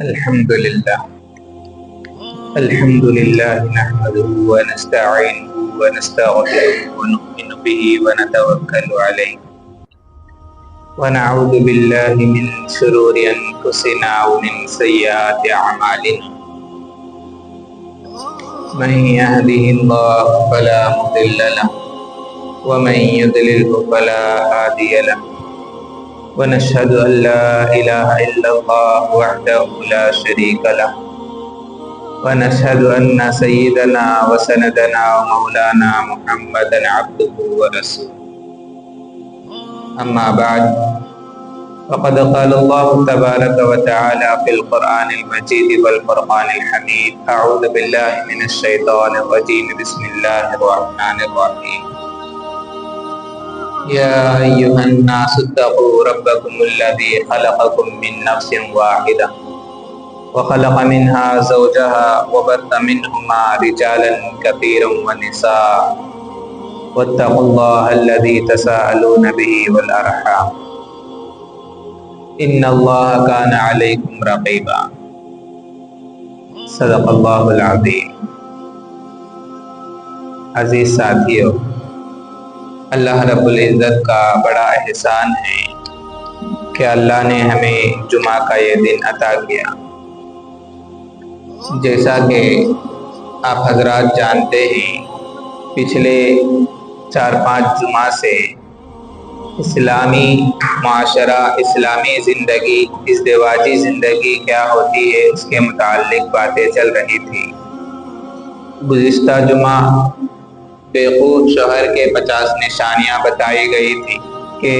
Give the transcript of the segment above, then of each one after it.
الحمد للہ نحمده ونستعینه ونستغفره ونؤمن به ونتوکل علیہ ونعوذ باللہ من شرور انفسنا ومن سیئات اعمالنا من يهده الله فلا مضل له ومن يضلل فلا هادي له ونشهد أن لا إله إلا الله وحده لا شريك له ونشهد أن سيدنا وسندنا ومولانا محمدا عبده ورسوله أما بعد فقد قال الله تبارك وتعالى في القرآن المجيد والفرقان الحميد أعوذ بالله من الشيطان الرجيم بسم الله الرحمن الرحيم يا أيها الناس اتقوا ربكم الذي خلقكم من نفس واحدة وخلق منها زوجها وبث منهما رجالا كثيرا ونساء واتقوا الله الذي تساءلون به والأرحام إن الله كان عليكم رقيبا صدق الله العظيم. عزیز ساتھیو، اللہ رب العزت کا بڑا احسان ہے کہ اللہ نے ہمیں جمعہ کا یہ دن عطا کیا. جیسا کہ آپ حضرات جانتے ہیں، پچھلے 4-5 جمعہ سے اسلامی معاشرہ، اسلامی زندگی، ازدواجی زندگی کیا ہوتی ہے اس کے متعلق باتیں چل رہی تھی. گزشتہ جمعہ بیخود شوہر کے 50 نشانیاں بتائی گئی تھی کہ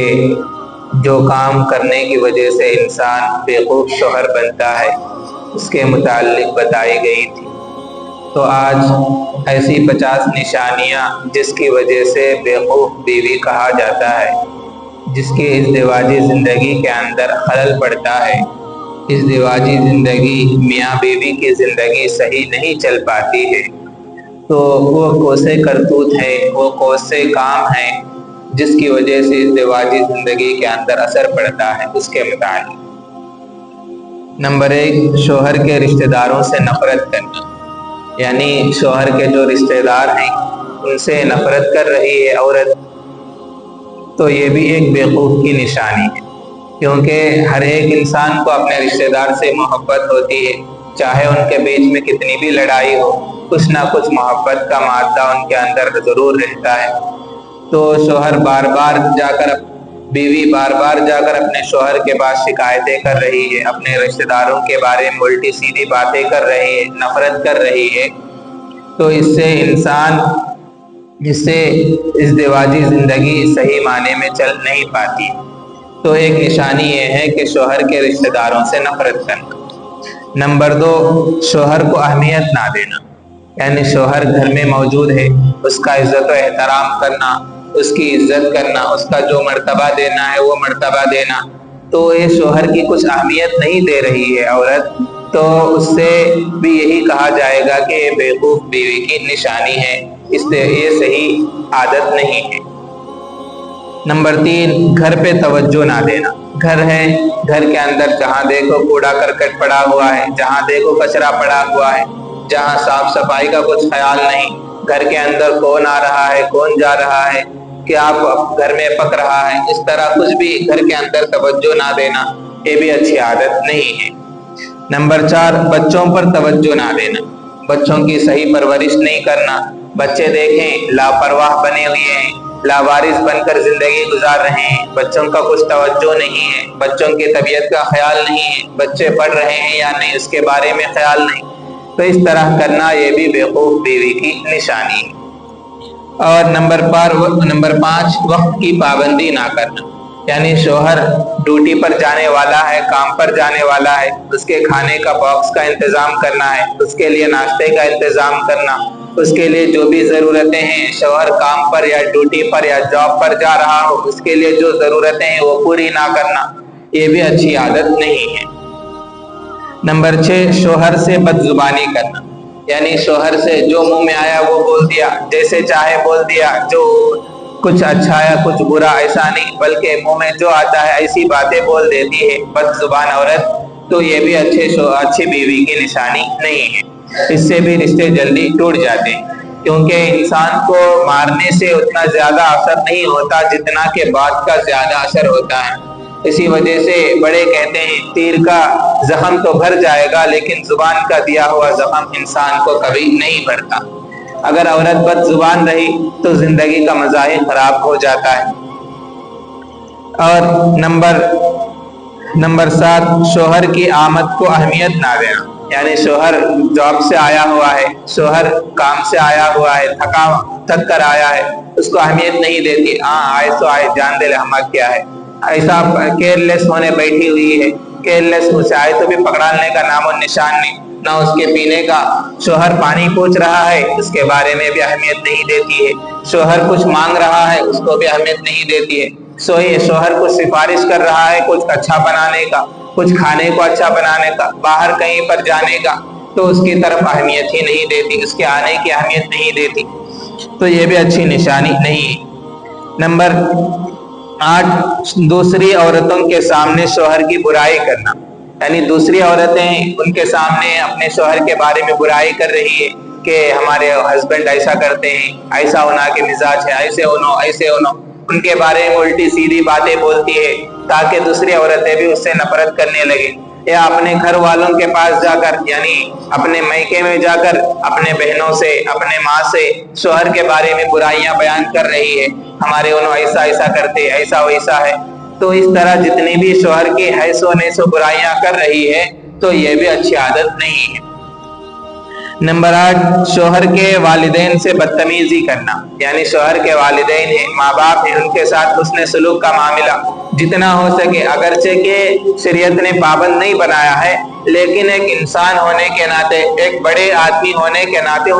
جو کام کرنے کی وجہ سے انسان بیخود شوہر بنتا ہے اس کے متعلق بتائی گئی تھی. تو آج ایسی 50 نشانیاں جس کی وجہ سے بیخود بیوی کہا جاتا ہے، جس کی ازدواجی زندگی کے اندر خلل پڑتا ہے، ازدواجی زندگی میاں بیوی کی زندگی صحیح نہیں چل پاتی ہے، تو وہ کوسے کرتوت ہے، وہ کوسے کام ہیں جس کی وجہ سے ازدواجی زندگی کے اندر اثر پڑتا ہے اس کے متعلق. نمبر 1، شوہر کے رشتہ داروں سے نفرت کرنا، یعنی شوہر کے جو رشتہ دار ہیں ان سے نفرت کر رہی ہے عورت، تو یہ بھی ایک بیوقوف کی نشانی ہے، کیونکہ ہر ایک انسان کو اپنے رشتہ دار سے محبت ہوتی ہے، چاہے ان کے بیچ میں کتنی بھی لڑائی ہو، کچھ نہ کچھ محبت کا مادہ ان کے اندر ضرور رہتا ہے. تو شوہر بیوی بار بار جا کر اپنے شوہر کے پاس شکایتیں کر رہی ہے، اپنے رشتہ داروں کے بارے میں الٹی سیدھی باتیں کر رہی ہے، نفرت کر رہی ہے، تو اس سے ازدواجی زندگی صحیح معنی میں چل نہیں پاتی. تو ایک نشانی یہ ہے کہ شوہر کے رشتہ داروں سے نفرت کرنا. نمبر 2، شوہر کو اہمیت نہ دینا، یعنی شوہر گھر میں موجود ہے، اس کا عزت و احترام کرنا، اس کی عزت کرنا، اس کا جو مرتبہ دینا ہے وہ مرتبہ دینا. تو یہ شوہر کی کچھ اہمیت نہیں دے رہی ہے عورت، تو اس سے بھی یہی کہا جائے گا کہ یہ بیوقوف بیوی کی نشانی ہے، اس سے یہ صحیح عادت نہیں ہے. نمبر 3، گھر پہ توجہ نہ دینا. گھر ہے، گھر کے اندر جہاں دیکھو کوڑا کرکٹ پڑا ہوا ہے، جہاں دیکھو کچرا پڑا ہوا ہے، جہاں صاف صفائی کا کچھ خیال نہیں، گھر کے اندر کون آ رہا ہے، کون جا رہا ہے، کیا گھر میں پک رہا ہے، اس طرح کچھ بھی گھر کے اندر توجہ نہ دینا، یہ بھی اچھی عادت نہیں ہے. نمبر 4، بچوں پر توجہ نہ دینا، بچوں کی صحیح پرورش نہیں کرنا. بچے دیکھیں لاپرواہ بنے ہوئے ہیں، لاوارث بن کر زندگی گزار رہے ہیں، بچوں کا کچھ توجہ نہیں ہے، بچوں کی طبیعت کا خیال نہیں ہے، بچے پڑھ رہے ہیں یا نہیں اس کے بارے میں خیال نہیں. تو اس طرح کرنا یہ بھی بیوقوف بیوی کی نشانی ہے. اور نمبر 5، وقت کی پابندی نہ کرنا، یعنی شوہر ڈیوٹی پر جانے والا ہے، کام پر جانے والا ہے، اس کے کھانے کا باکس کا انتظام کرنا ہے، اس کے لیے ناشتے کا انتظام کرنا، اس کے لیے جو بھی ضرورتیں ہیں، شوہر کام پر یا ڈیوٹی پر یا جاب پر جا رہا ہو، اس کے لیے جو ضرورتیں ہیں وہ پوری نہ کرنا، یہ بھی اچھی عادت نہیں ہے. نمبر 6، شوہر سے بد زبانی کرنا، یعنی شوہر سے جو منہ میں آیا وہ بول دیا، جیسے چاہے بول دیا، جو کچھ اچھا یا کچھ برا ایسا نہیں، بلکہ منہ میں جو آتا ہے ایسی باتیں بول دیتی ہے. بد زبان عورت तो ये भी अच्छी बीवी की निशानी नहीं है। इससे भी रिश्ते जल्दी टूट जाते हैं, क्योंकि इंसान को मारने से उतना ज्यादा असर नहीं होता जितना के बात का ज्यादा असर होता है। इसी वजह से बड़े कहते हैं तीर का जख्म तो भर जाएगा, लेकिन जुबान का दिया हुआ जख्म इंसान को कभी नहीं भरता। अगर औरत बद जुबान रही तो जिंदगी का मजा ही खराब हो जाता है। और नंबर 7, शोहर की आमद को अहमियत ना देना। यानी शोहर जॉब से आया हुआ है, शोहर काम से आया हुआ है, थक कर आया है, उसको अहमियत नहीं देती। हाँ आए तो आए, जान दे हम क्या है, ऐसा केयरलेस होने बैठी हुई है। केयरलेस मुझसे आए तो भी पकड़ाने का नामो निशान नहीं, ना उसके पीने का। शोहर पानी पूछ रहा है, उसके बारे में भी अहमियत नहीं देती है। शोहर कुछ मांग रहा है, उसको भी अहमियत नहीं देती है। शोहर कुछ सिफारिश कर रहा है, कुछ अच्छा बनाने का, कुछ खाने को अच्छा बनाने का, बाहर कहीं पर जाने का, तो उसकी तरफ अहमियत ही नहीं देती, उसके आने की अहमियत नहीं देती। तो ये भी अच्छी निशानी नहीं है। नंबर 8, दूसरी औरतों के सामने शोहर की बुराई करना। यानी दूसरी औरतें उनके सामने अपने शोहर के बारे में बुराई कर रही है कि हमारे हस्बैंड ऐसा करते हैं, ऐसा होना के मिजाज है, ऐसे होनो, उनके बारे में उल्टी सीधी बातें बोलती है, ताकि दूसरी औरतें भी उससे नफरत करने लगे। या अपने घर वालों के पास जाकर, यानी अपने मैके में जाकर अपने बहनों से, अपने माँ से शोहर के बारे में बुराइयां बयान कर रही है, हमारे उन्होंने ऐसा करते, ऐसा वैसा है। तो इस तरह जितनी भी शोहर की हैसो नैसो बुराइयां कर रही है, तो ये भी अच्छी आदत नहीं है। नंबर 8, शोहर के वालिदैन से बदतमीजी करना। यानी शोहर के वालिदैन हैं, माँ बाप हैं, उनके साथ हुस्न सलूक का मामला जितना हो सके, अगरचे के शरीयत ने पाबंद नहीं बनाया है, लेकिन एक इंसान होने के नाते, एक बड़े आदमी होने के नाते,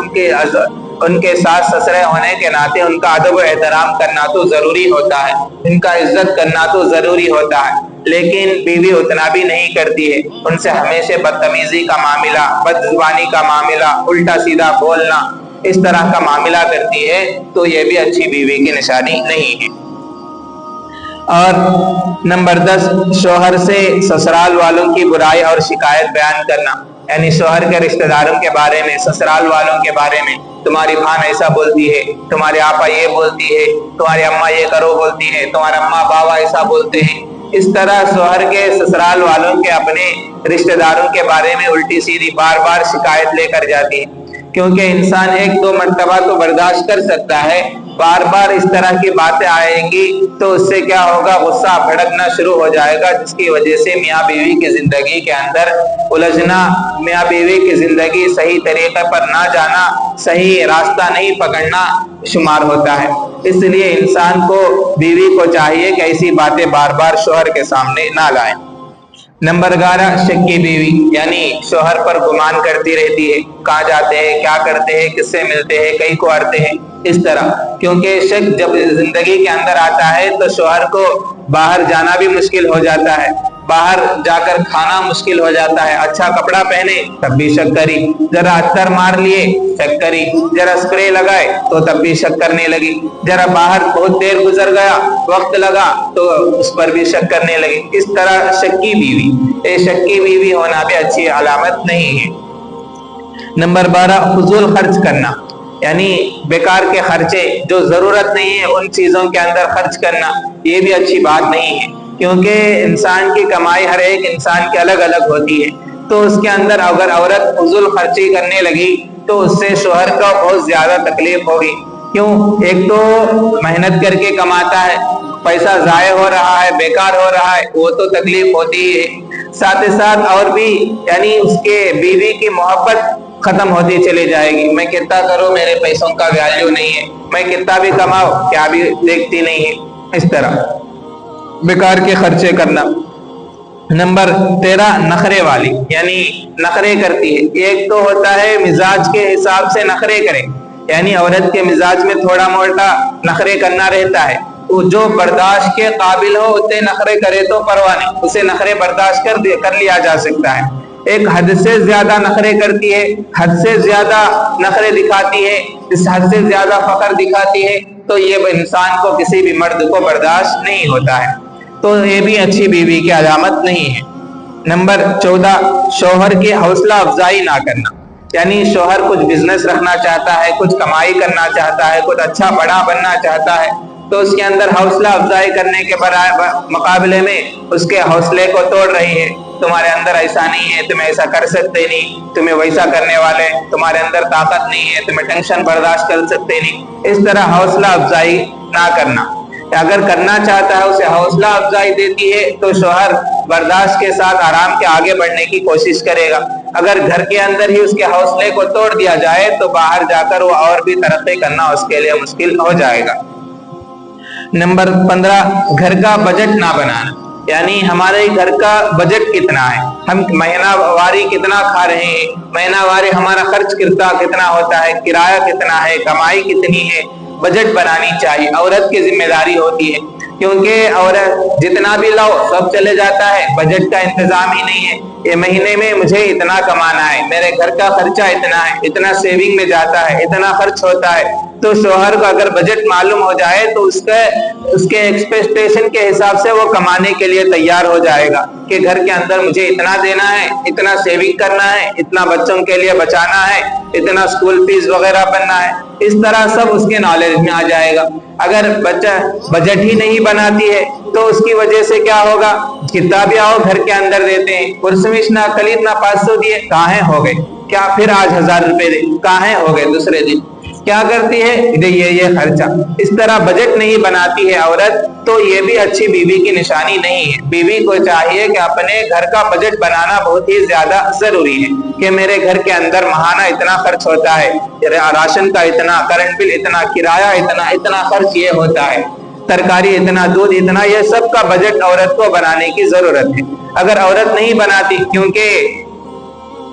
उनके सास ससुरे होने के नाते उनका अदब एहतराम करना तो जरूरी होता है, उनका इज्जत करना तो जरूरी होता है। लेकिन बीवी उतना भी नहीं करती है, उनसे हमेशा बदतमीजी का मामला, बदजुबानी का मामला, उल्टा सीधा बोलना, इस तरह का मामला करती है, तो यह भी अच्छी बीवी की निशानी नहीं है। और नंबर 10, शोहर से ससुराल वालों की बुराई और शिकायत बयान करना। यानी शोहर के रिश्तेदारों के बारे में, ससुराल वालों के बारे में, तुम्हारी भान ऐसा बोलती है, तुम्हारी आपा ये बोलती है, तुम्हारी अम्मा ये करो बोलती है, तुम्हारे अम्मा बाबा ऐसा बोलते हैं। इस तरह शोहर के ससुराल वालों के अपने रिश्तेदारों के बारे में उल्टी सीधी बार बार शिकायत लेकर जाती है, क्योंकि इंसान 1-2 मर्तबा तो बर्दाश्त कर सकता है, बार बार इस तरह की बातें आएंगी तो उससे क्या होगा, गुस्सा भड़कना शुरू हो जाएगा, जिसकी वजह से मियाँ बीवी की जिंदगी के अंदर उलझना, मियाँ बीवी की जिंदगी सही तरीके पर ना जाना, सही रास्ता नहीं पकड़ना शुमार होता है। इसलिए इंसान को, बीवी को चाहिए कि ऐसी बातें बार बार शोहर के सामने ना लाए। नंबर 11, शक की बीवी। यानी शोहर पर गुमान करती रहती है, कहाँ जाते हैं, क्या करते हैं, किससे मिलते हैं, कहीं को आते हैं, इस तरह। क्योंकि शक जब जिंदगी के अंदर आता है तो शोहर को बाहर जाना भी मुश्किल हो जाता है, बाहर जाकर खाना मुश्किल हो जाता है। अच्छा कपड़ा पहने तब भी शक करी, जरा अत्तर मार लिए शक करी, जरा स्प्रे लगाए तो तब भी शक करने लगी, जरा बाहर बहुत देर गुजर गया, वक्त लगा तो उस पर भी शक करने लगी। इस तरह शक्की बीवी, ये शक्की बीवी होना भी अच्छी अलामत नहीं है। नंबर 12, फजूल खर्च करना। यानी बेकार के खर्चे, जो जरूरत नहीं है उन चीजों के अंदर खर्च करना, ये भी अच्छी बात नहीं है, क्योंकि इंसान की कमाई हर एक इंसान की अलग अलग होती है। तो उसके अंदर अगर औरत फजूल खर्ची करने लगी तो उससे शोहर को बहुत ज्यादा तकलीफ होगी। क्यों? एक तो मेहनत करके कमाता है, पैसा जाया हो रहा है, बेकार हो रहा है, वो तो तकलीफ होती ही है। साथ ही साथ और भी, यानी उसके बीवी की मोहब्बत खत्म होती चली जाएगी। मैं कितना करूं, मेरे पैसों का वैल्यू नहीं है, मैं कितना भी कमाऊं क्या भी देखती नहीं है, इस तरह बेकार के खर्चे करना। नंबर 13, नखरे वाली। यानी नखरे करती है। एक तो होता है मिजाज के हिसाब से नखरे करे, यानी औरत के मिजाज में थोड़ा मोटा नखरे करना रहता है, वो जो बर्दाश्त के काबिल हो उतने नखरे करे तो परवाह नहीं, उसे नखरे बर्दाश्त कर लिया जा सकता है। एक हद से ज्यादा नखरे करती है, हद से ज्यादा नखरे दिखाती है, इस हद से ज्यादा फखर दिखाती है, तो ये इंसान को, किसी भी मर्द को बर्दाश्त नहीं होता है। तो ये भी अच्छी बीवी की अलामत नहीं है। नंबर 14, शौहर की हौसला अफजाई ना करना। यानी शौहर कुछ बिजनेस रखना चाहता है, कुछ कमाई करना चाहता है, कुछ अच्छा बड़ा बनना चाहता है, तो उसके अंदर हौसला अफजाई करने के मुकाबले में उसके हौसले को तोड़ रही है। तुम्हारे अंदर ऐसा नहीं है, तुम ऐसा कर सकते नहीं, तुम्हें वैसा करने वाले, तुम्हारे अंदर ताकत नहीं है, तुम्हें टेंशन बर्दाश्त कर सकते नहीं, इस तरह हौसला अफजाई ना करना। अगर करना चाहता है उसे हौसला अफजाई देती है तो शौहर बर्दाश्त के साथ आराम के आगे बढ़ने की कोशिश करेगा। अगर घर के अंदर ही उसके हौसले को तोड़ दिया जाए तो बाहर जाकर वो और भी तरक्की करना उसके लिए मुश्किल हो जाएगा। नंबर 15, घर का बजट ना बनाना। यानी हमारे घर का बजट कितना है, हम महीनावारी कितना खा रहे हैं, महीनावारी हमारा खर्च कितना होता है, किराया कितना है, कमाई कितनी है, बजट बनानी चाहिए। औरत की जिम्मेदारी होती है, क्योंकि औरत जितना भी लाओ सब चले जाता है, बजट का इंतजाम ही नहीं है। ये महीने में मुझे इतना कमाना है, मेरे घर का खर्चा इतना है, इतना सेविंग में जाता है, इतना खर्च होता है। तो शौहर को अगर बजट मालूम हो जाए तो उसके एक्सपेक्टेशन के हिसाब से वो कमाने के लिए तैयार हो जाएगा कि घर के अंदर मुझे इतना देना है, इतना सेविंग करना है, इतना बच्चों के लिए बचाना है, इतना स्कूल फीस वगैरह बनना है। इस तरह सब उसके नॉलेज में आ जाएगा। अगर बच्चा बजट ही नहीं बनाती है तो उसकी वजह से क्या होगा, किताबें आओ घर के अंदर देते हैं, कुर्समिश ना खरीद ना 500 दिए, कहाँ हो गए, क्या फिर आज 1000 रुपए दे, कहाँ हो गए दूसरे दिन। क्या करती है, ये खर्चा। इस तरह बजट नहीं बनाती है औरत, तो ये भी अच्छी बीवी की निशानी नहीं है। बीवी को चाहिए कि अपने घर का बजट बनाना बहुत ही ज्यादा जरूरी है कि मेरे घर के अंदर महाना इतना खर्च होता है, राशन का इतना, करंट बिल इतना, किराया इतना, इतना खर्च ये होता है, तरकारी इतना, दूध इतना, ये सब का बजट औरत को बनाने की जरूरत है। अगर औरत नहीं बनाती, क्योंकि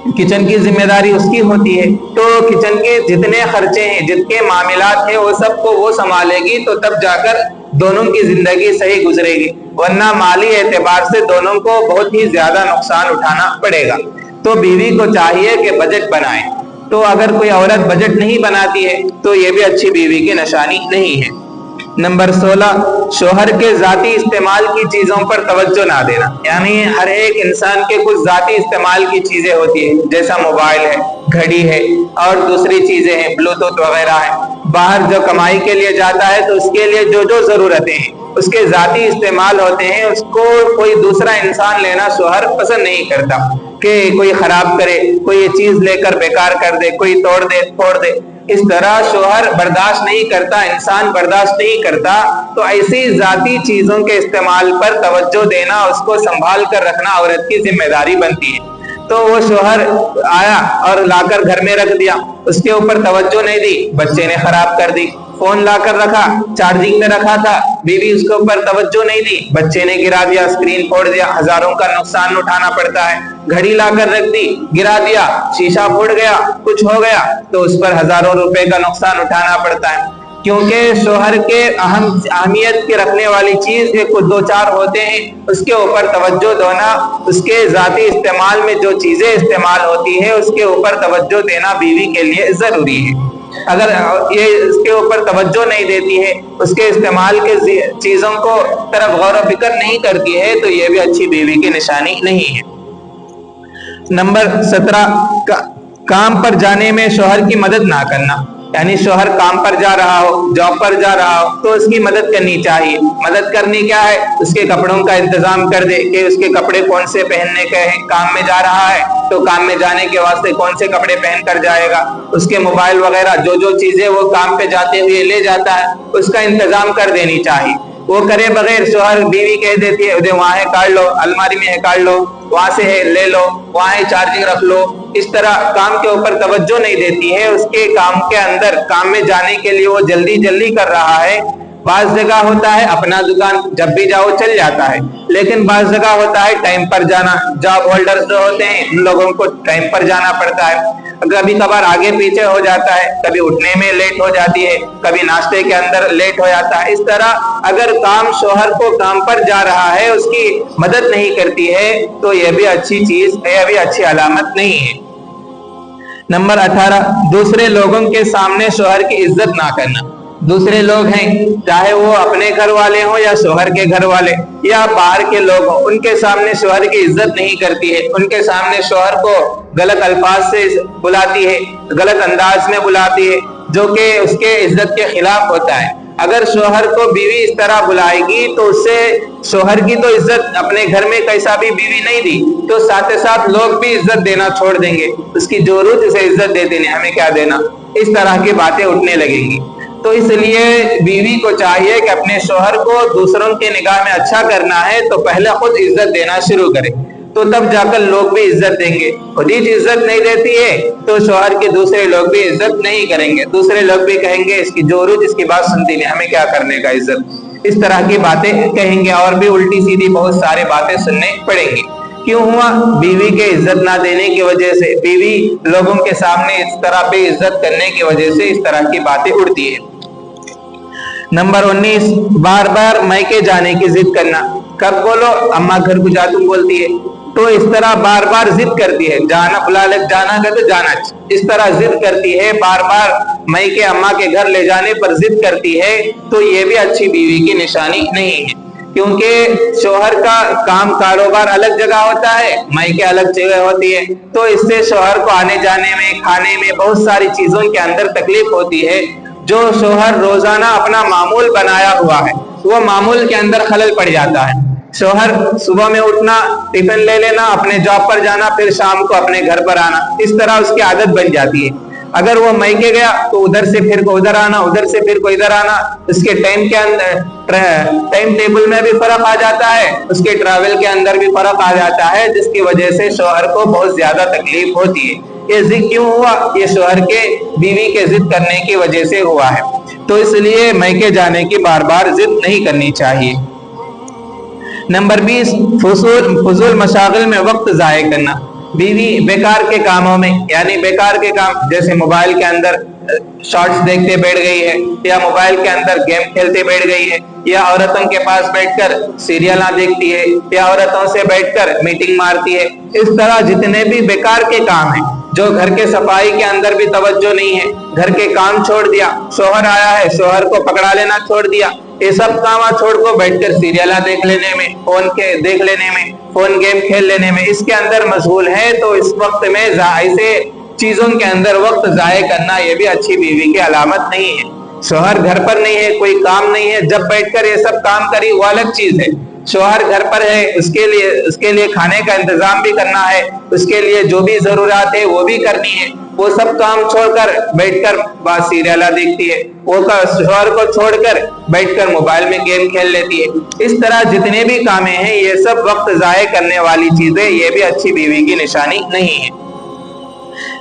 किचन की जिम्मेदारी उसकी होती है, तो किचन के जितने खर्चे हैं, जितने मामलात हैं, वो सबको वो संभालेगी, तो तब जाकर दोनों की जिंदगी सही गुजरेगी। वरना माली एतबार से दोनों को बहुत ही ज्यादा नुकसान उठाना पड़ेगा। तो बीवी को चाहिए कि बजट बनाए। तो अगर कोई औरत बजट नहीं बनाती है तो ये भी अच्छी बीवी की निशानी नहीं है। नंबर 16, शौहर के जाती इस्तेमाल की चीजों पर तवज्जो ना देना। यानी हर एक इंसान के कुछ जाती इस्तेमाल की चीजें होती है, जैसा मोबाइल है, घड़ी है और दूसरी चीजें हैं, ब्लूटूथ वगैरह है। बाहर जो कमाई के लिए जाता है तो उसके लिए जो जो जरूरतें हैं उसके जाती इस्तेमाल होते हैं, उसको कोई दूसरा इंसान लेना शौहर पसंद नहीं करता कि कोई खराब करे, कोई ये चीज लेकर बेकार कर दे, कोई तोड़ दे फोड़ दे। इस तरह शौहर बर्दाश्त नहीं करता, इंसान बर्दाश्त नहीं करता। तो ऐसी जाती चीजों के इस्तेमाल पर तवज्जो देना, उसको संभाल कर रखना औरत की जिम्मेदारी बनती है। तो वो शौहर आया और लाकर घर में रख दिया, उसके ऊपर तवज्जो नहीं दी, बच्चे ने खराब कर दी। फोन लाकर रखा, चार्जिंग में रखा था, बीवी उसके ऊपर तवज्जो नहीं दी, बच्चे ने गिरा दिया, स्क्रीन फोड़ दिया, हजारों का नुकसान उठाना पड़ता है। घड़ी लाकर रख दी, गिरा दिया, शीशा फूट गया, कुछ हो गया, तो उस पर हजारों रुपए का नुकसान उठाना पड़ता है। क्योंकि शौहर के अहमियत के रखने वाली चीज ये कुछ दो चार होते हैं, उसके ऊपर तवज्जो देना, उसके जाती इस्तेमाल में जो चीजें इस्तेमाल होती है उसके ऊपर तवज्जो देना बीवी के लिए जरूरी है। अगर ये इसके ऊपर तवज्जो नहीं देती है, उसके इस्तेमाल के चीजों को तरफ गौर व फिक्र नहीं करती है, तो ये भी अच्छी बीवी की निशानी नहीं है। नंबर 17, काम पर जाने में शौहर की मदद ना करना। यानी शौहर काम पर जा रहा हो, जॉब पर जा रहा हो, तो उसकी मदद करनी चाहिए। मदद करनी क्या है, उसके कपड़ों का इंतजाम कर दे कि उसके कपड़े कौन से पहनने के हैं। काम में जा रहा है तो काम में जाने के वास्ते कौन से कपड़े पहन कर जाएगा, उसके मोबाइल वगैरह जो जो चीजें वो काम पे जाते हुए ले जाता है उसका इंतजाम कर देनी चाहिए। वो करे बगैर शौहर बीवी कह देती है वहां है काट लो, अलमारी में है काट लो, वहां से है ले लो, वहां है चार्जिंग रख लो। इस तरह काम के ऊपर तवज्जो नहीं देती है, उसके काम के अंदर काम में जाने के लिए वो जल्दी जल्दी कर रहा है। बाज जगह होता है अपना दुकान जब भी जाओ चल जाता है, लेकिन बाज जगह होता है टाइम पर जाना। जॉब होल्डर्स जो होते हैं उन लोगों को टाइम पर जाना पड़ता है। कभी कभार आगे पीछे हो जाता है, कभी उठने में लेट हो जाती है, कभी नाश्ते के अंदर लेट हो जाता है। इस तरह अगर काम शौहर को काम पर जा रहा है उसकी मदद नहीं करती है तो यह भी अच्छी चीज है, यह भी अच्छी अलामत नहीं है। नंबर 18, दूसरे लोगों के सामने शौहर की इज्जत ना करना। दूसरे लोग हैं, चाहे वो अपने घर वाले हों या शोहर के घर वाले या बाहर के लोग हों, उनके सामने शोहर की इज्जत नहीं करती है, उनके सामने शोहर को गलत अल्फाज से बुलाती है, गलत अंदाज में बुलाती है, जो कि उसके इज्जत के खिलाफ होता है। अगर शोहर को बीवी इस तरह बुलाएगी तो उससे शोहर की तो इज्जत, अपने घर में कैसा भी बीवी नहीं दी तो साथ ही साथ लोग भी इज्जत देना छोड़ देंगे, उसकी जरूरत उसे इज्जत दे देनी, हमें क्या देना, इस तरह की बातें उठने लगेंगी। तो इसलिए बीवी को चाहिए कि अपने शोहर को दूसरों के निगाह में अच्छा करना है तो पहले खुद इज्जत देना शुरू करे, तो तब जाकर लोग भी इज्जत देंगे। खुद ही इज्जत नहीं देती है तो शोहर के दूसरे लोग भी इज्जत नहीं करेंगे, दूसरे लोग भी कहेंगे इसकी जोरू इसकी बात सुनती नहीं, हमें क्या करने का इज्जत, इस तरह की बातें कहेंगे और भी उल्टी सीधी बहुत सारी बातें सुनने पड़ेंगी। क्यों हुआ? बीवी के इज्जत ना देने की वजह से, बीवी लोगों के सामने इस तरह पे इज्जत करने की वजह से इस तरह की बातें उड़ती है। नंबर 19, बार बार मैके जाने की जिद करना। कब बोलो अम्मा घर को जा तुम बोलती है, तो इस तरह बार बार जिद करती है, जाना बुला ले, जाना कर तो जाना, इस तरह जिद करती है, बार बार मैके अम्मा के घर ले जाने पर जिद करती है, तो ये भी अच्छी बीवी की निशानी नहीं है। क्योंकि शोहर का काम कारोबार अलग जगह होता है, मैके अलग जगह होती है, तो इससे शोहर को आने जाने में, खाने में, बहुत सारी चीजों के अंदर तकलीफ होती है। जो शोहर रोजाना अपना मामूल बनाया हुआ है वो मामूल के अंदर खलल पड़ जाता है। शोहर सुबह में उठना, टिफिन ले लेना, अपने जॉब पर जाना, फिर शाम को अपने घर पर आना, इस तरह उसकी आदत बन जाती है। अगर वो मैके गया तो उधर से फिर को उधर आना, उधर से फिर को इधर आना, उसके टाइम के अंदर टाइम टेबल में भी फर्क आ जाता है, उसके ट्रैवल के अंदर भी फर्क आ जाता है, जिसकी वजह से शोहर को बहुत ज्यादा तकलीफ होती है। ये जिद क्यों हुआ? ये शोहर के बीवी के जिद करने की वजह से हुआ है। तो इसलिए मैके जाने की बार बार जिद नहीं करनी चाहिए। नंबर 20, फजूल मशागिल में वक्त जाया करना। बीवी बेकार के कामों में, यानी बेकार के काम जैसे मोबाइल के अंदर शॉर्ट्स देखते बैठ गई है, या मोबाइल के अंदर गेम खेलते बैठ गई है, या औरतों के पास बैठकर सीरियल देखती है, या औरतों से बैठकर मीटिंग मारती है। इस तरह जितने भी बेकार के काम हैं, जो घर के सफाई के अंदर भी तवज्जो नहीं है, घर के काम छोड़ दिया, शोहर आया है शोहर को पकड़ा लेना छोड़ दिया, ये सब काम छोड़ को बैठकर सीरियल देख लेने में, फोन के देख लेने में, फोन गेम खेल लेने में, इसके अंदर मशगूल है, तो इस वक्त में ऐसे चीजों के अंदर वक्त जाया करना ये भी अच्छी बीवी की अलामत नहीं है। शोहर घर पर नहीं है, कोई काम नहीं है, जब बैठकर ये सब काम करी वो अलग चीज है। शोहर घर पर है, उसके लिए खाने का इंतजाम भी करना है, उसके लिए जो भी जरूरत है वो भी करनी है, वो सब काम छोड़कर बैठकर बस सीरियल देखती है, वो शोहर को छोड़कर बैठकर मोबाइल में गेम खेल लेती है। इस तरह जितने भी कामें हैं ये सब वक्त जाया करने वाली चीजें, ये भी अच्छी बीवी की निशानी नहीं है।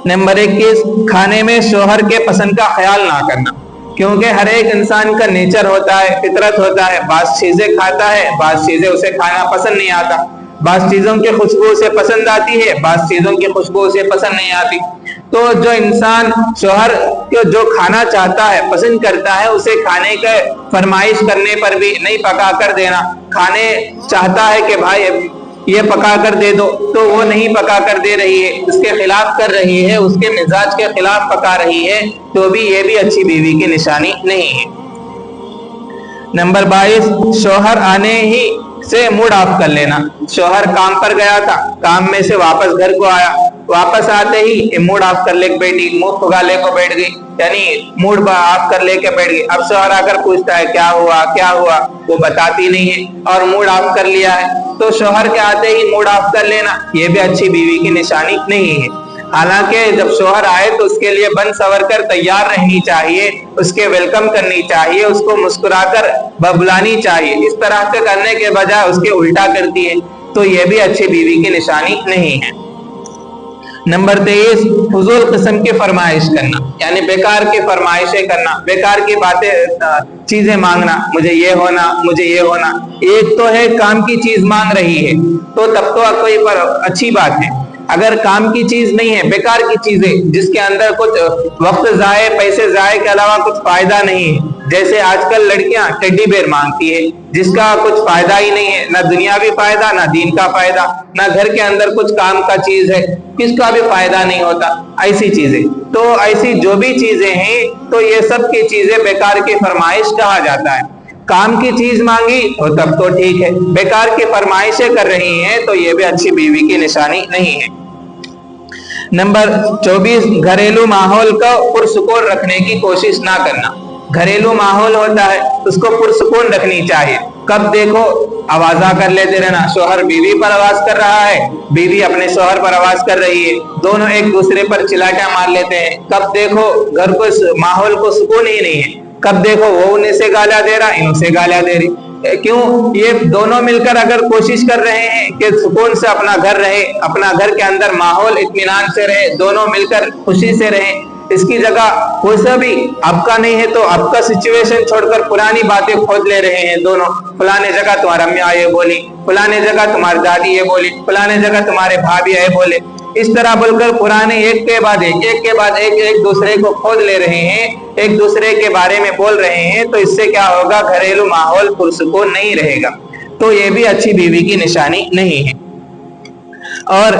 नंबर 21, खाने में शोहर के पसंद का ख्याल ना करना। क्योंकि हर एक इंसान का नेचर होता है, फितरत होता है, बास चीजें खाता है, बास चीजें उसे खाना पसंद नहीं आता, बास चीजों की खुशबू उसे पसंद आती है, बास चीजों की खुशबू उसे पसंद नहीं आती। तो जो इंसान शोहर को जो खाना चाहता है, पसंद करता है, उसे खाने के फरमाइश करने पर भी नहीं पका कर देना। खाने चाहता है कि भाई ये पका कर दे दो, तो वो नहीं पका कर दे रही है, उसके खिलाफ कर रही है, उसके मिजाज के खिलाफ पका रही है, तो भी ये भी अच्छी बीवी की निशानी नहीं है। नंबर 22, शोहर आने ही से मूड ऑफ कर लेना। शोहर काम पर गया था, काम में से वापस घर को आया, वापस आते ही मूड ऑफ कर ले बैठी, मुंह फुगा ले को बैठ गई, यानी मूड ऑफ कर लेके बैठ गई। अब शोहर आकर पूछता है क्या हुआ क्या हुआ, वो बताती नहीं है और मूड ऑफ कर लिया है। तो शोहर के आते ही मूड ऑफ कर लेना ये भी अच्छी बीवी की निशानी नहीं है। हालांकि जब शोहर आए तो उसके लिए बन सवर कर तैयार रहनी चाहिए, उसके वेलकम करनी चाहिए, उसको मुस्कुराकर बुलानी चाहिए। इस तरह के करने के बजाय उसके उल्टा करती है, तो ये भी अच्छी बीवी की निशानी नहीं है। नंबर 23, फजूल किस्म की फरमाइश करना, यानी बेकार की फरमाइशें करना, बेकार की बातें चीजें मांगना, मुझे ये होना मुझे ये होना। एक तो है काम की चीज मांग रही है तो तब तो कोई पर अच्छी बात है। अगर काम की चीज नहीं है, बेकार की चीजें जिसके अंदर कुछ वक्त जाए, पैसे जाए के अलावा कुछ फायदा नहीं है, जैसे आजकल लड़कियां टेडी बेयर मांगती है, जिसका कुछ फायदा ही नहीं है, ना दुनियावी फायदा, ना दीन का फायदा, ना घर के अंदर कुछ काम का चीज है, किसका भी फायदा नहीं होता, ऐसी चीजें। तो ऐसी जो भी चीजें हैं तो ये सब की चीजें बेकार की फरमाइश कहा जाता है। काम की चीज मांगी तो तब तो ठीक है, बेकार की फरमाइशें कर रही हैं तो ये भी अच्छी बीवी की निशानी नहीं है। नंबर 24, घरेलू माहौल को पुरसुकून रखने की कोशिश ना करना। घरेलू माहौल होता है उसको पुरसुकून रखनी चाहिए। कब देखो आवाजा कर लेते रहना, शोहर बीवी पर आवाज कर रहा है, बीवी अपने शोहर पर आवाज कर रही है, दोनों एक दूसरे पर चिल्लाटा मार लेते हैं। कब देखो घर को माहौल को सुकून ही नहीं है, कब देखो वो उन्हें से गालियां दे रहा, इन्हें से गालियां दे रही। क्यों? ये दोनों मिलकर अगर कोशिश कर रहे हैं कि सुकून से अपना घर रहे, अपना घर के अंदर माहौल इत्मीनान से रहे, दोनों मिलकर खुशी से रहे, इसकी जगह कोई सा भी आपका नहीं है तो आपका सिचुएशन छोड़कर पुरानी बातें खोद ले रहे हैं दोनों। फलाने जगह तुम्हारा अम्मा ये बोली, फलाने जगह तुम्हारी दादी ये बोली, फलाने जगह तुम्हारे भाभी ये बोले, इस तरह बोलकर पुराने एक के बाद एक दूसरे को खोद ले रहे हैं, एक दूसरे के बारे में बोल रहे हैं। तो इससे क्या होगा? घरेलू माहौल पुरसुकून नहीं रहेगा। तो ये भी अच्छी बीवी की निशानी नहीं है। और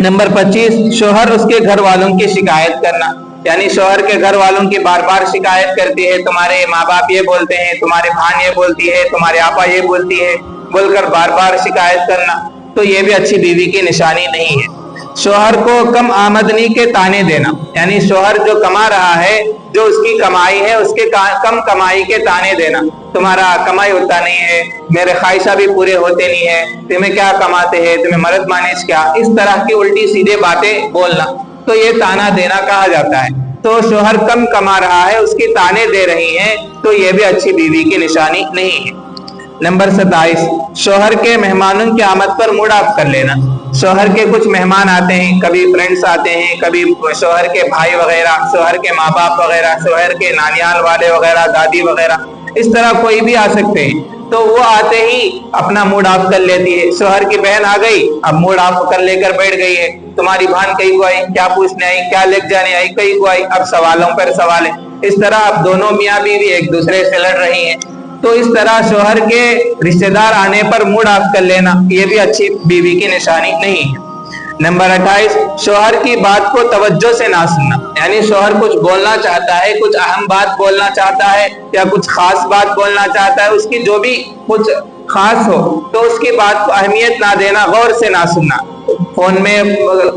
नंबर 25, शोहर उसके घर वालों की शिकायत करना। यानी शोहर के घर वालों की बार बार शिकायत करती है, तुम्हारे माँ बाप ये बोलते हैं, तुम्हारे भान ये बोलती है, तुम्हारे आपा ये बोलती है, बोलकर बार बार शिकायत करना, तो ये भी अच्छी बीवी की निशानी नहीं है। शोहर को कम आमदनी के ताने देना। यानी शोहर जो कमा रहा है, जो उसकी कमाई है, उसके कम कमाई के ताने देना। तुम्हारा कमाई होता नहीं है, मेरे ख्वाहिशा भी पूरे होते नहीं है, तुम्हें क्या कमाते हैं, तुम्हें मर्द मानिश क्या, इस तरह की उल्टी सीधे बातें बोलना, तो ये ताना देना कहा जाता है। तो शोहर कम कमा रहा है, उसकी ताने दे रही हैं, तो ये भी अच्छी बीवी की निशानी नहीं है। नंबर 27, शोहर के मेहमानों की आमद पर मूड ऑफ कर लेना। शोहर के कुछ मेहमान आते हैं, कभी फ्रेंड्स आते हैं, कभी शोहर के भाई वगैरह, शोहर के माँ बाप वगैरह, शोहर के नानियाल वाले वगैरह, दादी वगैरह, इस तरह कोई भी आ सकते हैं। तो वो आते ही अपना मूड ऑफ कर लेती है। शोहर की बहन आ गई, अब मूड ऑफ कर लेकर बैठ गई है, तुम्हारी बहन कहीं को आई, क्या पूछने आई, क्या लेके जाने आई, कहीं को आई, अब सवालों पर सवाल है। इस तरह अब दोनों मियाँ बीवी एक दूसरे से लड़ रही हैं। तो इस तरह शोहर के रिश्तेदार आने पर मूड ऑफ कर लेना, ये भी अच्छी बीवी की निशानी नहीं है। नंबर 28, शोहर की बात को तवज्जो से ना सुनना। यानी शोहर कुछ बोलना चाहता है, कुछ अहम बात बोलना चाहता है या कुछ खास बात बोलना चाहता है, उसकी जो भी कुछ खास हो तो उसकी बात को अहमियत ना देना, गौर से ना सुनना। फोन में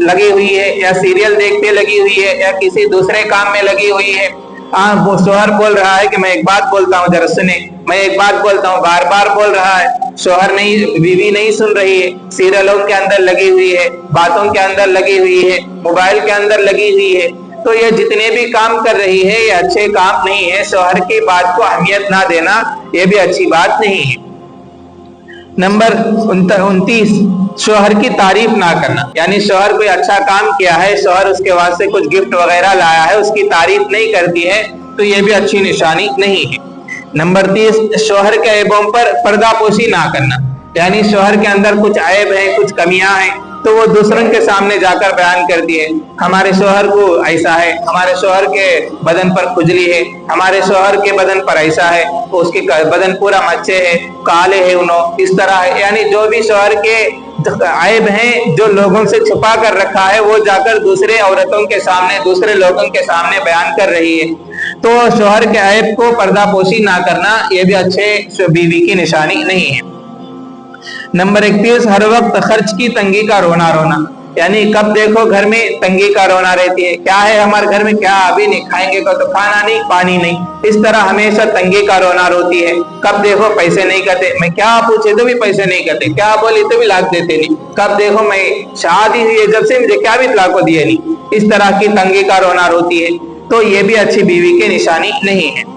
लगी हुई है या सीरियल देखते लगी हुई है या किसी दूसरे काम में लगी हुई है, वो शोहर बोल रहा है कि मैं एक बात बोलता हूँ जरा सुने, मैं एक बात बोलता हूँ, बार बार बोल रहा है, शोहर नहीं, बीवी नहीं सुन रही है, सीरियलों के अंदर लगी हुई है, बातों के अंदर लगी हुई है, मोबाइल के अंदर लगी हुई है, तो ये जितने भी काम कर रही है ये अच्छे काम नहीं है। शोहर की बात को अहमियत ना देना, ये भी अच्छी बात नहीं है। नंबर 29, शोहर की तारीफ ना करना। यानी शोहर कोई अच्छा काम किया है, शोहर उसके वास्ते कुछ गिफ्ट वगैरह लाया है, उसकी तारीफ नहीं करती है, तो ये भी अच्छी निशानी नहीं है। नंबर 30, शोहर के ऐबों पर पर्दापोशी ना करना। यानी शोहर के अंदर कुछ ऐब है, कुछ कमियां हैं, तो वो दूसरों के सामने जाकर बयान करती है, हमारे शोहर को ऐसा है, हमारे शोहर के बदन पर खुजली है, हमारे शोहर के बदन पर ऐसा है, तो उसके बदन पूरा मच्छे है, काले है, उन्हों इस तरह है। यानी जो भी शोहर के ऐब हैं जो लोगों से छुपा कर रखा है, वो जाकर दूसरे औरतों के सामने, दूसरे लोगों के सामने बयान कर रही है। तो शोहर के ऐब को पर्दापोशी ना करना, ये भी अच्छे बीवी की निशानी नहीं है। नंबर 31, हर वक्त खर्च की तंगी का रोना रोना। यानी कब देखो घर में तंगी का रोना रहती है, क्या है हमारे घर में, क्या अभी नहीं खाएंगे को तो खाना नहीं, पानी नहीं, इस तरह हमेशा तंगी का रोना रोती है। कब देखो पैसे नहीं करते, मैं क्या पूछे तो भी पैसे नहीं करते, क्या बोली तो भी लाख देते नहीं, कब देखो मैं शादी हुई है जब से मुझे क्या भी लाख को दिए नहीं, इस तरह की तंगी का रोना रोती है, तो ये भी अच्छी बीवी की निशानी नहीं है।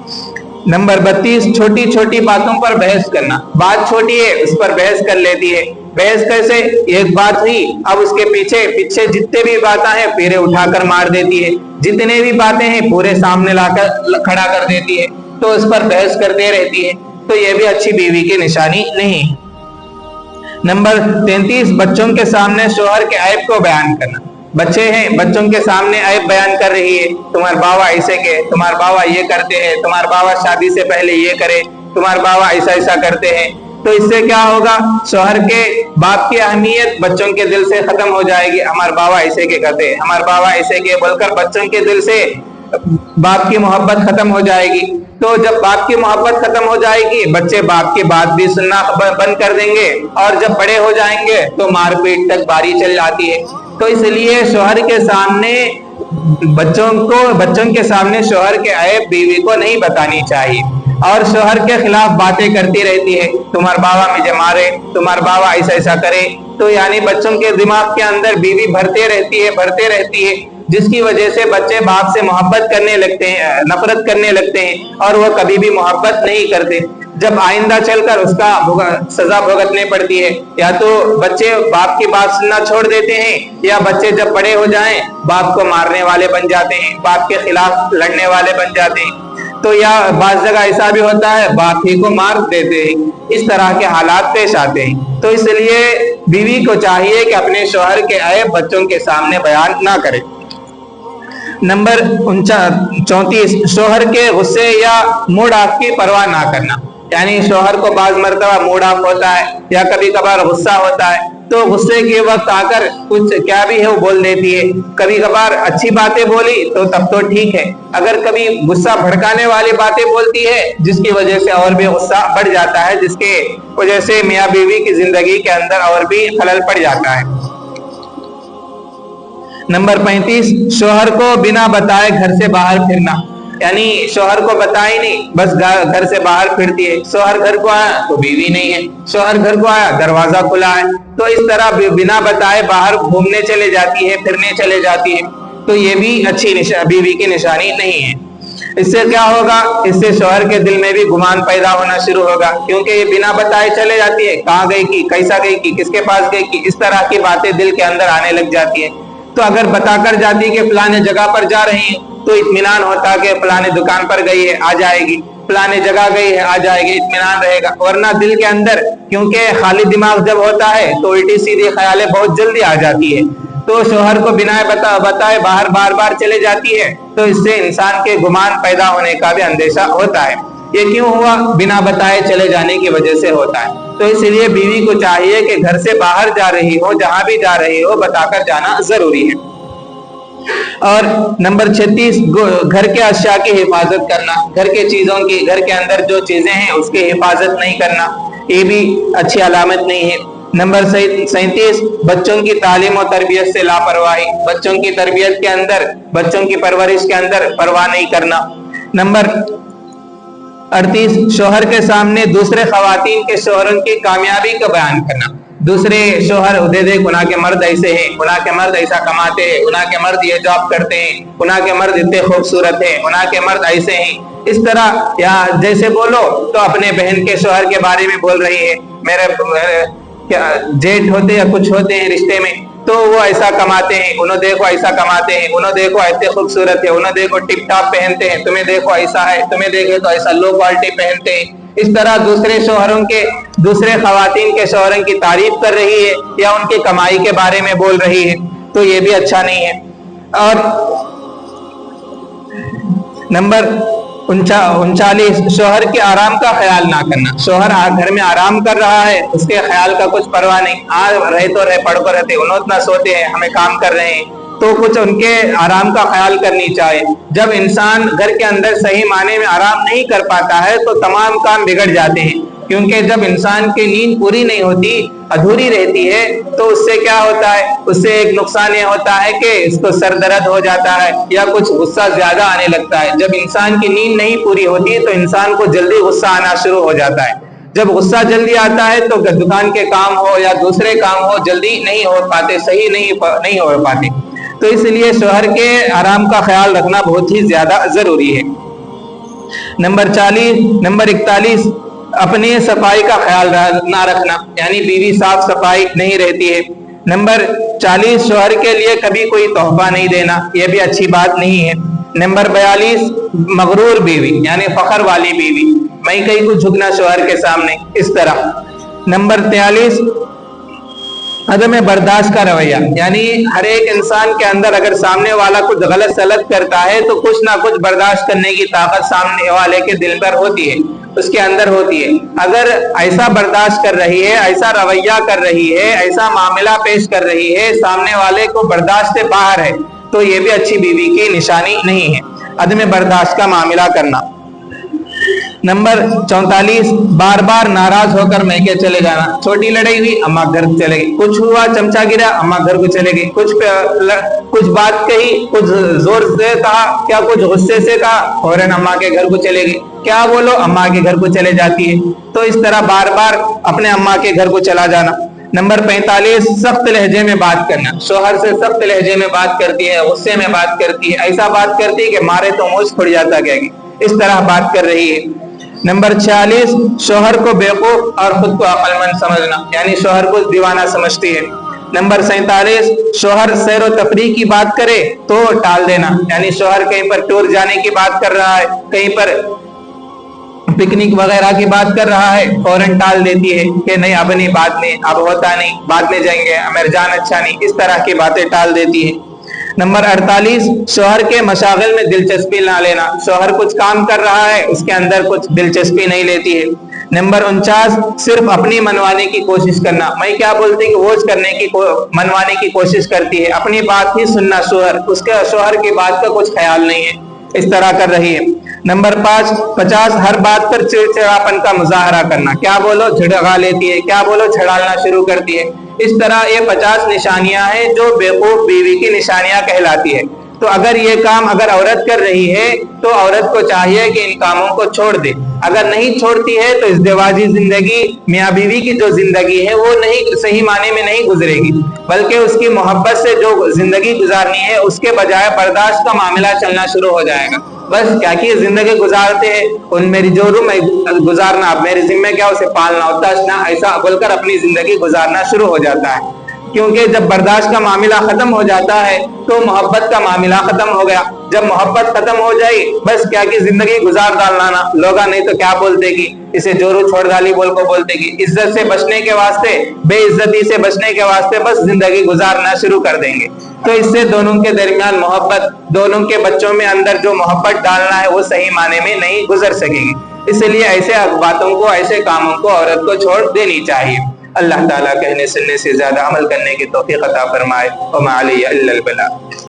नंबर 32, छोटी छोटी बातों पर बहस करना। बात छोटी है उस पर बहस कर लेती है। बहस कैसे? एक बात हुई, अब उसके पीछे जितने भी बातें हैं फेरे उठाकर मार देती है, जितने भी बातें हैं पूरे सामने लाकर खड़ा कर देती है, तो उस पर बहस करते रहती है, तो ये भी अच्छी बीवी की निशानी नहीं है। नंबर 33, बच्चों के सामने शोहर के ऐब को बयान करना। बच्चे हैं, बच्चों के सामने ऐब बयान कर रही है, तुम्हारे बाबा ऐसे के, तुम्हारे बाबा ये करते हैं, तुम्हारे बाबा शादी से पहले ये करे, तुम्हारे बाबा ऐसा ऐसा करते हैं। तो इससे क्या होगा, शौहर के बाप की अहमियत बच्चों के दिल से खत्म हो जाएगी। हमारे बाबा ऐसे के कहते हैं, हमारे बाबा ऐसे के बोलकर बच्चों के दिल से बाप की मोहब्बत खत्म हो जाएगी। तो जब बाप की मोहब्बत खत्म हो जाएगी, बच्चे बाप की बात भी सुनना बंद कर देंगे, और जब बड़े हो जाएंगे तो मारपीट तक बारी चल जाती है। तो इसलिए शौहर के सामने बच्चों के सामने शौहर के ऐब बीवी को नहीं बतानी चाहिए, और शौहर के खिलाफ बातें करती रहती है, तुम्हारे बाबा मुझे मारे, तुम्हारे बाबा ऐसा ऐसा करे। तो यानी बच्चों के दिमाग के अंदर बीवी भरते रहती है, जिसकी वजह से बच्चे बाप से मोहब्बत करने लगते हैं, नफरत करने लगते हैं, और वह कभी भी मोहब्बत नहीं करते। जब आइंदा चलकर उसका सजा भुगतने पड़ती है, या तो बच्चे बाप की बात सुनना छोड़ देते हैं, या बच्चे जब बड़े हो जाएं बाप को मारने वाले बन जाते हैं, बाप के खिलाफ लड़ने वाले बन जाते हैं। तो या बात जगह ऐसा भी होता है बाप ही को मार देते हैं, इस तरह के हालात पेश आते हैं। तो इसलिए बीवी को चाहिए कि अपने शौहर के ऐब बच्चों के सामने बयान ना करे। नंबर 34, शौहर के गुस्से या मूड ऑफ की परवाह ना करना। यानी शौहर को बाज मर्तबा मूड ऑफ होता है या कभी कभार गुस्सा होता है, तो गुस्से के वक्त आकर कुछ क्या भी है वो बोल देती है। कभी कभार अच्छी बातें बोली तो तब तो ठीक है, अगर कभी गुस्सा भड़काने वाली बातें बोलती है जिसकी वजह से और भी गुस्सा बढ़ जाता है, जिसके वजह से मियाँ बीवी की जिंदगी के अंदर और भी खलल पड़ जाता है। नंबर 35, शौहर को बिना बताए घर से बाहर फिरना। यानी शौहर को बताए नहीं, बस घर से बाहर फिरती है। शौहर घर को आया तो बीवी नहीं है, शौहर घर को आया दरवाजा खुला है, तो इस तरह बिना बताए बाहर घूमने चले जाती है, फिरने चले जाती है। तो ये भी अच्छी बीवी की निशानी नहीं है। इससे क्या होगा, इससे शौहर के दिल में भी गुमान पैदा होना शुरू होगा, क्योंकि ये बिना बताए चले जाती है, कहाँ गई की, कैसा गई की, किसके पास गई की, इस तरह की बातें दिल के अंदर आने लग जाती है। तो अगर बताकर जाती कि फलाने जगह पर जा रही है तो इत्मीनान होता कि फलाने दुकान पर गई है आ जाएगी, फलाने जगह गई है आ जाएगी, इत्मीनान रहेगा। वरना दिल के अंदर, क्योंकि खाली दिमाग जब होता है तो उल्टी सीधी ख्यालें बहुत जल्दी आ जाती है। तो शौहर को बिना बताए बाहर बार बार चले जाती है, तो इससे इंसान के गुमान पैदा होने का भी अंदेशा होता है। ये क्यों हुआ, बिना बताए चले जाने की वजह से होता है। तो इसलिए बीवी को चाहिए कि घर से बाहर जा रही हो, जहां भी जा रही हो, बताकर जाना जरूरी है। और नंबर 36, घर के अशिया की हिफाजत करना। घर के चीजों की, घर के अंदर जो चीजें हैं उसकी हिफाजत नहीं करना, ये भी अच्छी अलामत नहीं है। नंबर 37, बच्चों की तालीम और तरबियत से लापरवाही। बच्चों की तरबियत के अंदर, बच्चों की परवरिश के अंदर परवाह नहीं करना। नंबर 38, शौहर के सामने दूसरे खवातीन के शौहरों की कामयाबी का बयान करना। दूसरे शौहर देख उन्हा के मर्द ऐसे हैं, उन्हा के मर्द ऐसा कमाते हैं, उन्हा के मर्द ये जॉब करते हैं, उन्हा के मर्द इतने खूबसूरत हैं, उन्हा के मर्द ऐसे हैं, इस तरह। या जैसे बोलो तो अपने बहन के शौहर के बारे में बोल रही है, मेरे क्या जेठ होते या कुछ होते हैं रिश्ते में, तो वो ऐसा कमाते हैं, उन्हें देखो ऐसा कमाते हैं, उन्हें देखो ऐसे खूबसूरत है, उन्हें देखो टिप टॉप पहनते हैं, तुम्हें देखो ऐसा है, तुम्हें देखे तो ऐसा लो क्वालिटी पहनते हैं। इस तरह दूसरे शौहरों के, दूसरे खवातीन के शौहरों की तारीफ कर रही है या उनकी कमाई के बारे में बोल रही है, तो ये भी अच्छा नहीं है। और नंबर 39, शौहर के आराम का ख्याल ना करना। शौहर घर में आराम कर रहा है, उसके ख्याल का कुछ परवाह नहीं, रहे तो रहे, पढ़ को रहते, उन्होंने सोते हैं, हमें काम कर रहे हैं, तो कुछ उनके आराम का ख्याल करनी चाहिए। जब इंसान घर के अंदर सही माने में आराम नहीं कर पाता है तो तमाम काम बिगड़ जाते हैं, क्योंकि जब इंसान की नींद पूरी नहीं होती, अधूरी रहती है, तो उससे क्या होता है, उससे एक नुकसान ये होता है कि इसको सर दर्द हो जाता है या कुछ गुस्सा ज्यादा आने लगता है। जब इंसान की नींद नहीं पूरी होती तो इंसान को जल्दी गुस्सा आना शुरू हो जाता है। जब गुस्सा जल्दी आता है तो दुकान के काम हो या दूसरे काम हो जल्दी नहीं हो पाते, सही नहीं हो पाते। तो इसलिए शौहर के आराम का ख्याल रखना बहुत ही ज्यादा जरूरी है। नंबर 41, अपनी सफाई का ख्याल ना रखना, यानी बीवी साफ सफाई नहीं रहती है। नंबर 40, शौहर के लिए कभी कोई तोहफा नहीं देना, यह भी अच्छी बात नहीं है। नंबर 42, मगरूर बीवी, यानी फखर वाली बीवी, मैं कहीं को झुकना शौहर के सामने, इस तरह। नंबर 43, عدم برداشت کا رویہ، یعنی ہر ایک انسان کے اندر اگر سامنے والا کچھ غلط سلط کرتا ہے تو کچھ نہ کچھ برداشت کرنے کی طاقت سامنے والے کے دل پر ہوتی ہے، اس کے اندر ہوتی ہے۔ اگر ایسا برداشت کر رہی ہے، ایسا رویہ کر رہی ہے، ایسا معاملہ پیش کر رہی ہے، سامنے والے کو برداشت سے باہر ہے، تو یہ بھی اچھی بیوی کی نشانی نہیں ہے، عدم برداشت کا معاملہ کرنا۔ نمبر 44، بار بار ناراض ہو کر میکے چلے جانا۔ چھوٹی لڑائی ہوئی، اماں گھر چلے گئی، کچھ ہوا، چمچا گرا، اماں گھر کو چلے گئی، کچھ بات کہی، کچھ زور سے کہا، کیا کچھ غصے سے کہا، فوراً اماں کے گھر کو چلے گئی، کیا بولو اماں کے گھر کو چلے جاتی ہے۔ تو اس طرح بار بار اپنے اماں کے گھر کو چلا جانا۔ نمبر 45، سخت لہجے میں بات کرنا۔ شوہر سے سخت لہجے میں بات کرتی ہے، غصے میں بات کرتی ہے، ایسا بات کرتی ہے کہ مارے تو موچ پھٹ جاتا کہے گی، اس طرح بات کر رہی ہے۔ نمبر 46، شوہر کو بیوقوف اور خود کو عقل مند سمجھنا، یعنی شوہر کو دیوانہ سمجھتی ہے۔ نمبر 47، شوہر سیر و تفریح کی بات کرے تو ٹال دینا، یعنی شوہر کہیں پر ٹور جانے کی بات کر رہا ہے، کہیں پر پکنک وغیرہ کی بات کر رہا ہے، فوراً ٹال دیتی ہے کہ نہیں اب نہیں، بعد میں، اب ہوتا نہیں، بعد میں جائیں گے، میرا جان اچھا نہیں، اس طرح کی باتیں ٹال دیتی ہے۔ نمبر 48، شوہر کے مشاغل میں دلچسپی نہ لینا۔ شوہر کچھ کام کر رہا ہے، اس کے اندر کچھ دلچسپی نہیں لیتی ہے۔ نمبر 49، صرف اپنی منوانے کی کوشش کرنا۔ میں کیا بولتی کہ وہ منوانے کی کوشش کرتی ہے، اپنی بات ہی سننا شوہر، اس کے شوہر کی بات کا کچھ خیال نہیں ہے، اس طرح کر رہی ہے۔ نمبر 50، ہر بات پر چڑچڑاپن کا مظاہرہ کرنا، کیا بولو جھڑکا لیتی ہے، کیا بولو چھڑالنا شروع کرتی ہے۔ اس طرح یہ 50 نشانیاں ہیں جو بیوقوف بیوی کی نشانیاں کہلاتی ہے۔ تو اگر یہ کام اگر عورت کر رہی ہے تو عورت کو چاہیے کہ ان کاموں کو چھوڑ دے، اگر نہیں چھوڑتی ہے تو ازدواجی زندگی، میاں بیوی کی جو زندگی ہے وہ نہیں صحیح معنی میں نہیں گزرے گی، بلکہ اس کی محبت سے جو زندگی گزارنی ہے اس کے بجائے برداشت کا معاملہ چلنا شروع ہو جائے گا۔ بس کیا کہ زندگی گزارتے ہیں، ان میری جو روم گزارنا، میرے ذمہ کیا اسے پالنا ہوتا ہے، ایسا بول کر اپنی زندگی گزارنا شروع ہو جاتا ہے۔ کیونکہ جب برداشت کا معاملہ ختم ہو جاتا ہے تو محبت کا معاملہ ختم ہو گیا، جب محبت ختم ہو جائے بس کیا کہ زندگی گزار ڈالنا، لوگا نہیں تو کیا بولتے گی، اسے جورو چھوڑ ڈالی بول کو بولتے گی، عزت سے بچنے کے واسطے، بے عزتی سے بچنے کے واسطے بس زندگی گزارنا شروع کر دیں گے۔ تو اس سے دونوں کے درمیان محبت، دونوں کے بچوں میں اندر جو محبت ڈالنا ہے وہ صحیح معنی میں نہیں گزر سکے گی۔ اس لیے ایسے باتوں کو، ایسے کاموں کو عورت کو چھوڑ دینی چاہیے۔ اللہ تعالیٰ کہنے سننے سے زیادہ عمل کرنے کی توفیق عطا فرمائے۔ وما علی الا البلاغ۔